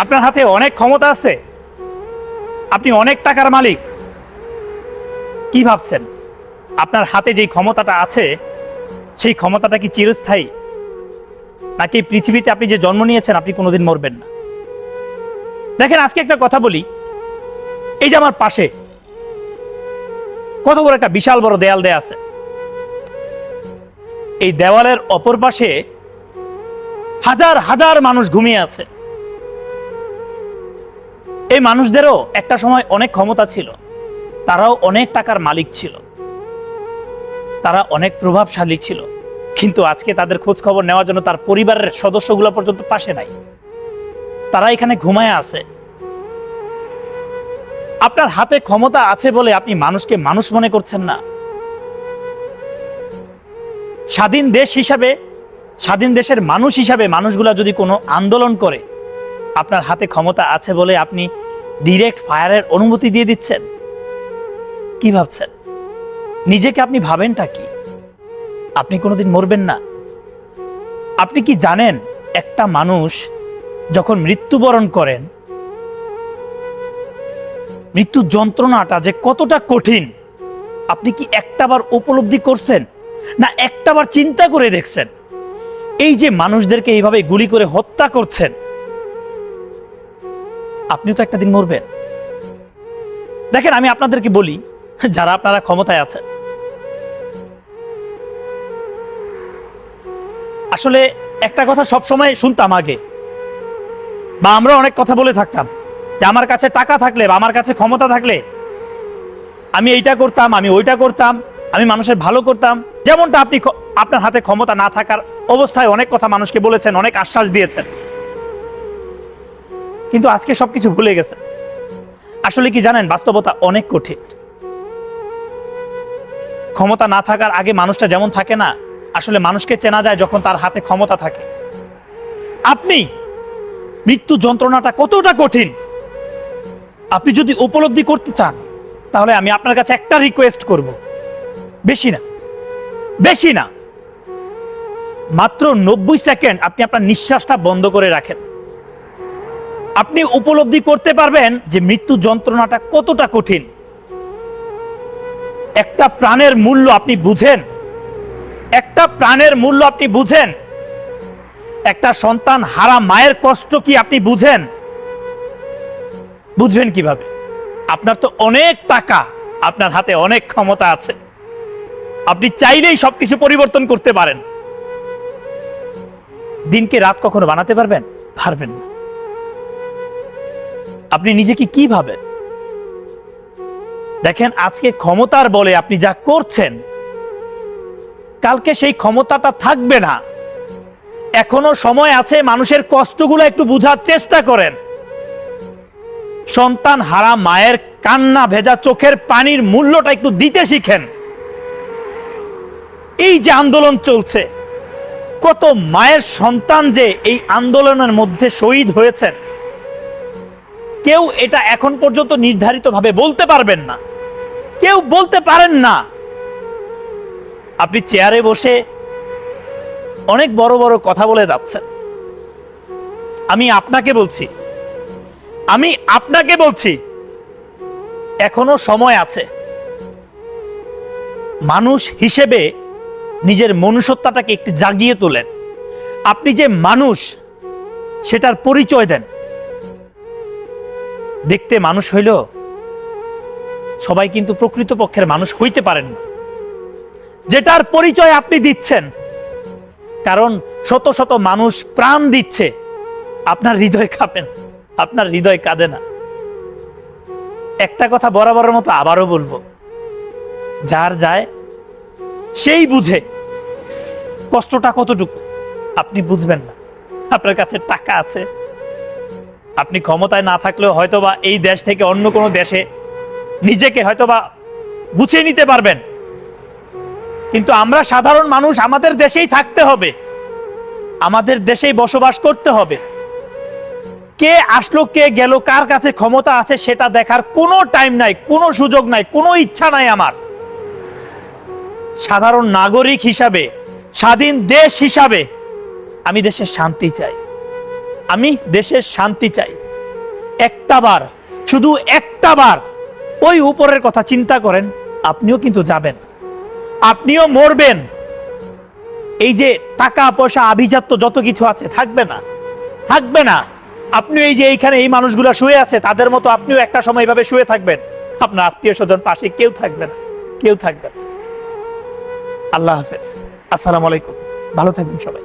আপনার হাতে অনেক ক্ষমতা আছে, আপনি অনেক টাকার মালিক। কি ভাবছেন আপনার হাতে যেই ক্ষমতাটা আছে সেই ক্ষমতাটা কি চিরস্থায়ী, নাকি পৃথিবীতে আপনি যে জন্ম নিয়েছেন আপনি কোনোদিন মরবেন না? দেখেন, আজকে একটা কথা বলি, এই যে আমার পাশে কত বড় একটা বিশাল বড় দেয়াল দেয়া আছে, এই দেওয়ালের অপর পাশে হাজার হাজার মানুষ ঘুমিয়ে আছে। এই মানুষদেরও একটা সময় অনেক ক্ষমতা ছিল, তারাও অনেক টাকার মালিক ছিল, তারা অনেক প্রভাবশালী ছিল, কিন্তু আজকে তাদের খোঁজ খবর নেওয়ার জন্য তার পরিবারের সদস্যগুলো পর্যন্ত পাশে নাই, তারা এখানে ঘুমায় আছে। আপনার হাতে ক্ষমতা আছে বলে আপনি মানুষকে মানুষ মনে করছেন না। স্বাধীন দেশ হিসাবে, স্বাধীন দেশের মানুষ হিসাবে মানুষগুলা যদি কোনো আন্দোলন করে, আপনার হাতে ক্ষমতা আছে বলে আপনি ডিরেক্ট ফায়ারের অনুমতি দিয়ে দিচ্ছেন। কি ভাবছেন? নিজেকে আপনি ভাবেনটা কি? আপনি কোনোদিন মরবেন না। আপনি কি জানেন একটা মানুষ যখন মৃত্যুবরণ করেন, মৃত্যু যন্ত্রণাটা যে কতটা কঠিন আপনি কি একটাবার উপলব্ধি করছেন? না একটাবার চিন্তা করে দেখছেন? এই যে মানুষদেরকে এইভাবে গুলি করে হত্যা করছেন, আপনিও তো একটা দিন মরবেন। দেখেন, আমি আপনাদেরকে বলি, যারা আপনারা ক্ষমতায় আছেন, আসলে একটা কথা সবসময় শুনতাম আগে, বা আমরা অনেক কথা বলে থাকতাম যে আমার কাছে টাকা থাকলে বা আমার কাছে ক্ষমতা থাকলে আমি এইটা করতাম, আমি ওইটা করতাম, আমি মানুষের ভালো করতাম। যেমনটা আপনি আপনার হাতে ক্ষমতা না থাকার অবস্থায় অনেক কথা মানুষকে বলেছেন, অনেক আশ্বাস দিয়েছেন, কিন্তু আজকে সবকিছু ভুলে গেছে। আসলে কি জানেন, বাস্তবতা অনেক কঠিন। ক্ষমতা না থাকার আগে মানুষটা যেমন থাকে না, আসলে মানুষকে চেনা যায় যখন তার হাতে ক্ষমতা থাকে। আপনি মৃত্যু যন্ত্রণাটা কতটা কঠিন আপনি যদি উপলব্ধি করতে চান, তাহলে আমি আপনার কাছে একটা রিকোয়েস্ট করব, বেশি না, বেশি না, মাত্র 90 সেকেন্ড আপনি আপনার নিঃশ্বাসটা বন্ধ করে রাখেন। আপনি উপলব্ধি করতে পারবেন যে মৃত্যু যন্ত্রণাটা কতটা কঠিন। একটা প্রাণের মূল্য আপনি বুঝেন? একটা প্রাণের মূল্য আপনি বুঝেন? একটা সন্তান হারা মায়ের কষ্ট কি আপনি বুঝেন? বুঝবেন কিভাবে? আপনার তো অনেক টাকা, আপনার হাতে অনেক ক্ষমতা আছে, আপনি চাইলেই সবকিছু পরিবর্তন করতে পারেন। দিনকে রাত কখনো বানাতে পারবেন? পারবেন না। আপনি নিজেকে কি ভাবেন? দেখেন, আজকে ক্ষমতার বলে আপনি যা করছেন, কালকে সেই ক্ষমতাটা থাকবে না। এখনো সময় আছে, মানুষের কষ্টগুলো একটু বুঝার চেষ্টা করেন। সন্তান হারা মায়ের কান্না ভেজা চোখের পানির মূল্যটা একটু দিতে শিখেন। এই যে আন্দোলন চলছে, কত মায়ের সন্তান যে এই আন্দোলনের মধ্যে শহীদ হয়েছেন, কেউ এটা এখন পর্যন্ত নির্ধারিতভাবে বলতে পারবেন না, কেউ বলতে পারেন না। আপনি চেয়ারে বসে অনেক বড় বড় কথা বলে যাচ্ছেন। আমি আপনাকে বলছি এখনো সময় আছে। মানুষ হিসেবে নিজের মনুষ্যত্বটাকে একটু জাগিয়ে তোলেন। আপনি যে মানুষ সেটার পরিচয় দেন। দেখতে মানুষ হইল, সবাই কিন্তু প্রকৃতপক্ষের মানুষ হইতে পারেন না। যেটার পরিচয় আপনি দিচ্ছেন, কারণ শত শত মানুষ প্রাণ দিচ্ছে, আপনার হৃদয় কাঁপেন, আপনার হৃদয় কাঁদে না। একটা কথা বরাবরের মতো আবারও বলবো, যার যায় সেই বুঝে কষ্টটা কতটুকু। আপনি বুঝবেন না। আপনার কাছে টাকা আছে, আপনি ক্ষমতায় না থাকলেও হয়তোবা এই দেশ থেকে অন্য কোনো দেশে নিজেকে হয়তোবা গুছিয়ে নিতে পারবেন, কিন্তু আমরা সাধারণ মানুষ, আমাদের দেশেই থাকতে হবে, আমাদের দেশেই বসবাস করতে হবে। কে আসলো কে গেল, কার কাছে ক্ষমতা আছে সেটা দেখার কোনো টাইম নাই, কোনো সুযোগ নাই, কোনো ইচ্ছা নাই আমার। সাধারণ নাগরিক হিসাবে, স্বাধীন দেশ হিসাবে আমি দেশের শান্তি চাই, আমি দেশের শান্তি চাই। একটা বার, শুধু একটা বার ওই উপরের কথা চিন্তা করেন, আপনিও কিন্তু যাবেন, আপনিও মরবেন। এই যে টাকা পয়সা আভিজাত্য যত কিছু আছে থাকবে না, থাকবে না। আপনি এই যে এইখানে এই মানুষগুলা শুয়ে আছে, তাদের মতো আপনিও একটা সময় এভাবে শুয়ে থাকবেন, আপনার আত্মীয় স্বজন পাশে কেউ থাকবে না, কেউ থাকবে না। আল্লাহ হাফেজ, আসসালামু আলাইকুম, ভালো থাকবেন সবাই।